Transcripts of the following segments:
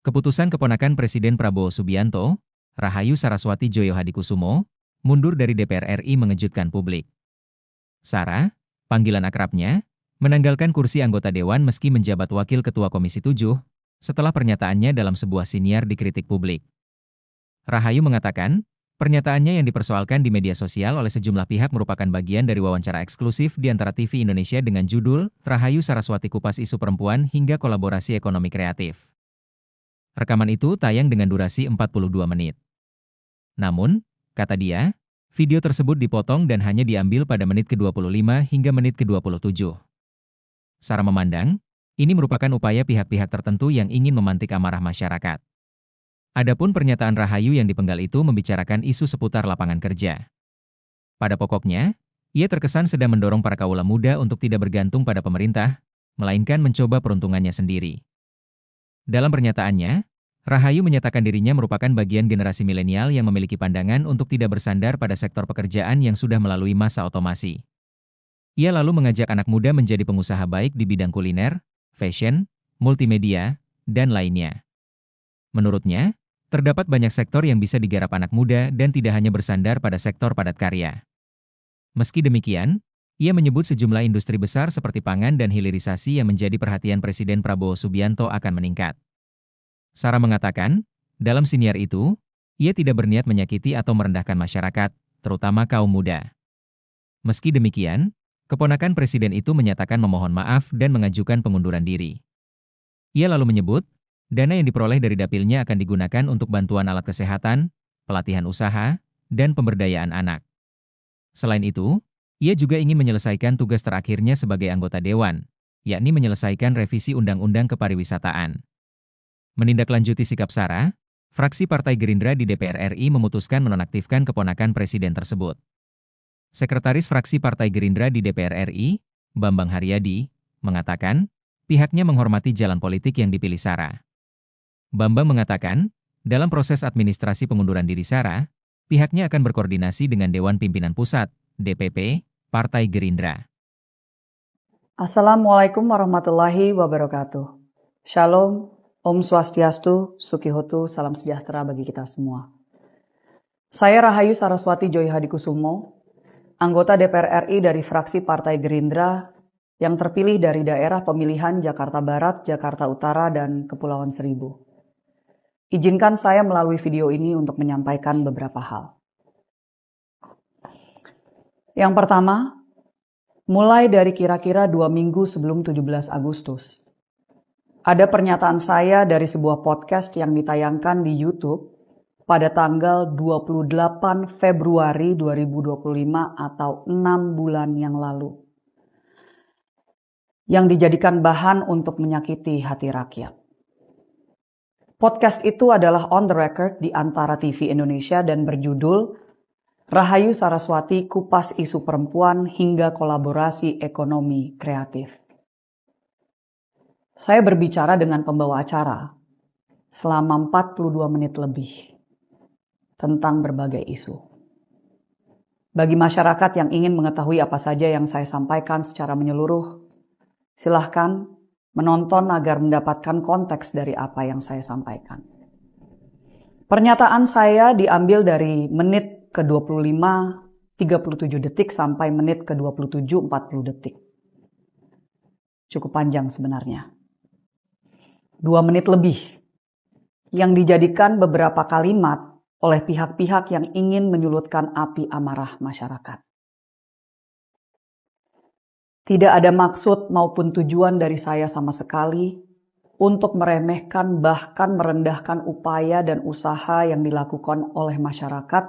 Keputusan keponakan Presiden Prabowo Subianto, Rahayu Saraswati Djoyohadikusumo, mundur dari DPR RI mengejutkan publik. Sarah, panggilan akrabnya, menanggalkan kursi anggota dewan meski menjabat wakil ketua Komisi 7, setelah pernyataannya dalam sebuah siniar dikritik publik. Rahayu mengatakan, pernyataannya yang dipersoalkan di media sosial oleh sejumlah pihak merupakan bagian dari wawancara eksklusif di antara TV Indonesia dengan judul Rahayu Saraswati Kupas Isu Perempuan hingga Kolaborasi Ekonomi Kreatif. Rekaman itu tayang dengan durasi 42 menit. Namun, kata dia, video tersebut dipotong dan hanya diambil pada menit ke-25 hingga menit ke-27. Sarah memandang, ini merupakan upaya pihak-pihak tertentu yang ingin memantik amarah masyarakat. Adapun pernyataan Rahayu yang dipenggal itu membicarakan isu seputar lapangan kerja. Pada pokoknya, ia terkesan sedang mendorong para kaula muda untuk tidak bergantung pada pemerintah, melainkan mencoba peruntungannya sendiri. Dalam pernyataannya, Rahayu menyatakan dirinya merupakan bagian generasi milenial yang memiliki pandangan untuk tidak bersandar pada sektor pekerjaan yang sudah melalui masa otomasi. Ia lalu mengajak anak muda menjadi pengusaha baik di bidang kuliner, fashion, multimedia, dan lainnya. Menurutnya, terdapat banyak sektor yang bisa digarap anak muda dan tidak hanya bersandar pada sektor padat karya. Meski demikian, ia menyebut sejumlah industri besar seperti pangan dan hilirisasi yang menjadi perhatian Presiden Prabowo Subianto akan meningkat. Sarah mengatakan, dalam siniar itu, ia tidak berniat menyakiti atau merendahkan masyarakat, terutama kaum muda. Meski demikian, keponakan Presiden itu menyatakan memohon maaf dan mengajukan pengunduran diri. Ia lalu menyebut, dana yang diperoleh dari dapilnya akan digunakan untuk bantuan alat kesehatan, pelatihan usaha, dan pemberdayaan anak. Selain itu, ia juga ingin menyelesaikan tugas terakhirnya sebagai anggota dewan, yakni menyelesaikan revisi Undang-Undang Kepariwisataan. Menindaklanjuti sikap Sarah, fraksi Partai Gerindra di DPR RI memutuskan menonaktifkan keponakan Presiden tersebut. Sekretaris fraksi Partai Gerindra di DPR RI, Bambang Haryadi, mengatakan, pihaknya menghormati jalan politik yang dipilih Sarah. Bambang mengatakan, dalam proses administrasi pengunduran diri Sarah, pihaknya akan berkoordinasi dengan Dewan Pimpinan Pusat, DPP, Partai Gerindra. Assalamualaikum warahmatullahi wabarakatuh. Shalom, Om Swastiastu, Sukihotu, salam sejahtera bagi kita semua. Saya Rahayu Saraswati Djoyohadikusumo, anggota DPR RI dari fraksi Partai Gerindra yang terpilih dari daerah pemilihan Jakarta Barat, Jakarta Utara, dan Kepulauan Seribu. Izinkan saya melalui video ini untuk menyampaikan beberapa hal. Yang pertama, mulai dari kira-kira 2 minggu sebelum 17 Agustus, ada pernyataan saya dari sebuah podcast yang ditayangkan di YouTube pada tanggal 28 Februari 2025 atau 6 bulan yang lalu, yang dijadikan bahan untuk menyakiti hati rakyat. Podcast itu adalah on the record di antara TV Indonesia dan berjudul Rahayu Saraswati Kupas Isu Perempuan hingga Kolaborasi Ekonomi Kreatif. Saya berbicara dengan pembawa acara selama 42 menit lebih tentang berbagai isu. Bagi masyarakat yang ingin mengetahui apa saja yang saya sampaikan secara menyeluruh, silahkan menonton agar mendapatkan konteks dari apa yang saya sampaikan. Pernyataan saya diambil dari menit ke-25, 37 detik sampai menit ke-27, 40 detik. Cukup panjang sebenarnya. 2 menit lebih yang dijadikan beberapa kalimat oleh pihak-pihak yang ingin menyulutkan api amarah masyarakat. Tidak ada maksud maupun tujuan dari saya sama sekali untuk meremehkan bahkan merendahkan upaya dan usaha yang dilakukan oleh masyarakat,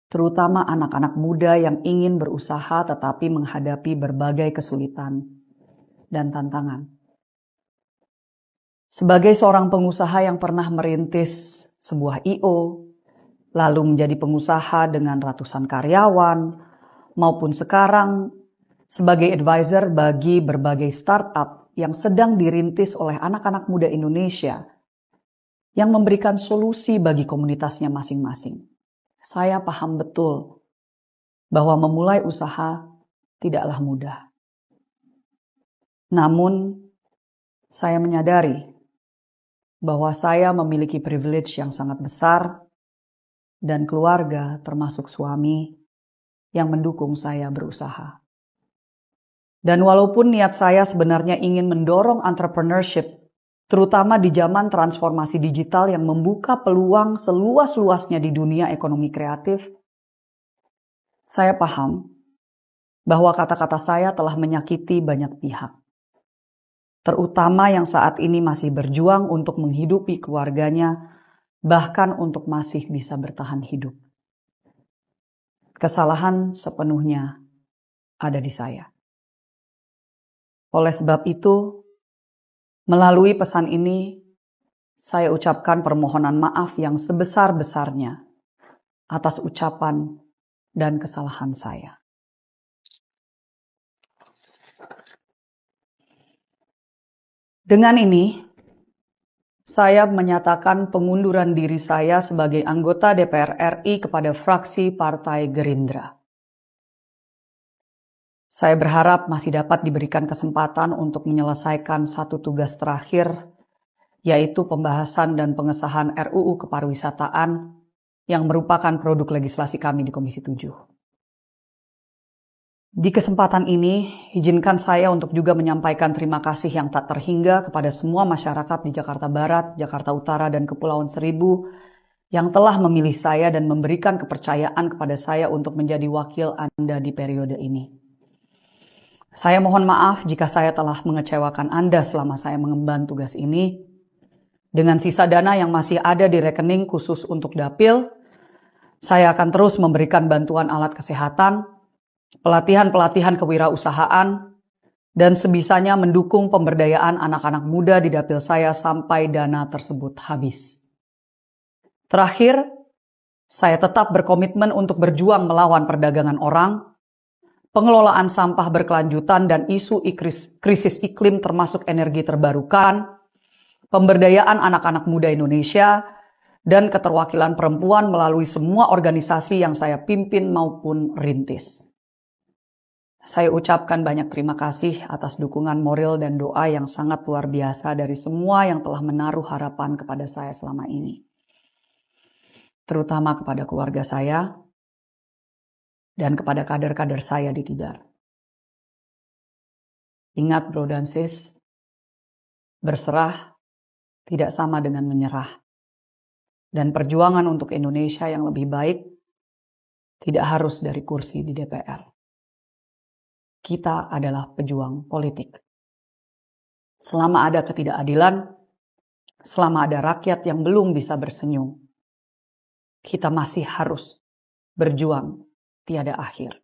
terutama anak-anak muda yang ingin berusaha tetapi menghadapi berbagai kesulitan dan tantangan. Sebagai seorang pengusaha yang pernah merintis sebuah I.O., lalu menjadi pengusaha dengan ratusan karyawan, maupun sekarang sebagai advisor bagi berbagai startup yang sedang dirintis oleh anak-anak muda Indonesia yang memberikan solusi bagi komunitasnya masing-masing. Saya paham betul bahwa memulai usaha tidaklah mudah. Namun, saya menyadari bahwa saya memiliki privilege yang sangat besar dan keluarga termasuk suami yang mendukung saya berusaha. Dan walaupun niat saya sebenarnya ingin mendorong entrepreneurship, terutama di zaman transformasi digital yang membuka peluang seluas-luasnya di dunia ekonomi kreatif, saya paham bahwa kata-kata saya telah menyakiti banyak pihak, terutama yang saat ini masih berjuang untuk menghidupi keluarganya, bahkan untuk masih bisa bertahan hidup. Kesalahan sepenuhnya ada di saya. Oleh sebab itu, melalui pesan ini, saya ucapkan permohonan maaf yang sebesar-besarnya atas ucapan dan kesalahan saya. Dengan ini, saya menyatakan pengunduran diri saya sebagai anggota DPR RI kepada fraksi Partai Gerindra. Saya berharap masih dapat diberikan kesempatan untuk menyelesaikan satu tugas terakhir, yaitu pembahasan dan pengesahan RUU Kepariwisataan yang merupakan produk legislasi kami di Komisi 7. Di kesempatan ini, izinkan saya untuk juga menyampaikan terima kasih yang tak terhingga kepada semua masyarakat di Jakarta Barat, Jakarta Utara, dan Kepulauan Seribu yang telah memilih saya dan memberikan kepercayaan kepada saya untuk menjadi wakil Anda di periode ini. Saya mohon maaf jika saya telah mengecewakan Anda selama saya mengemban tugas ini. Dengan sisa dana yang masih ada di rekening khusus untuk dapil, saya akan terus memberikan bantuan alat kesehatan, pelatihan-pelatihan kewirausahaan, dan sebisanya mendukung pemberdayaan anak-anak muda di dapil saya sampai dana tersebut habis. Terakhir, saya tetap berkomitmen untuk berjuang melawan perdagangan orang, pengelolaan sampah berkelanjutan dan isu krisis iklim termasuk energi terbarukan, pemberdayaan anak-anak muda Indonesia, dan keterwakilan perempuan melalui semua organisasi yang saya pimpin maupun rintis. Saya ucapkan banyak terima kasih atas dukungan moral dan doa yang sangat luar biasa dari semua yang telah menaruh harapan kepada saya selama ini. Terutama kepada keluarga saya dan kepada kader-kader saya di Tidar. Ingat bro dan sis, berserah tidak sama dengan menyerah. Dan perjuangan untuk Indonesia yang lebih baik tidak harus dari kursi di DPR. Kita adalah pejuang politik. Selama ada ketidakadilan, selama ada rakyat yang belum bisa bersenyum, kita masih harus berjuang tiada akhir.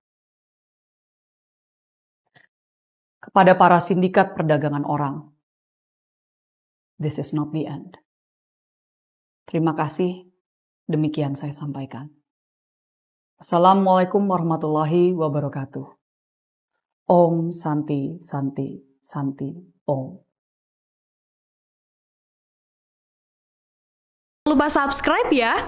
Kepada para sindikat perdagangan orang, this is not the end. Terima kasih, demikian saya sampaikan. Assalamualaikum warahmatullahi wabarakatuh. Om Santi Santi Santi Om. Jangan lupa subscribe ya.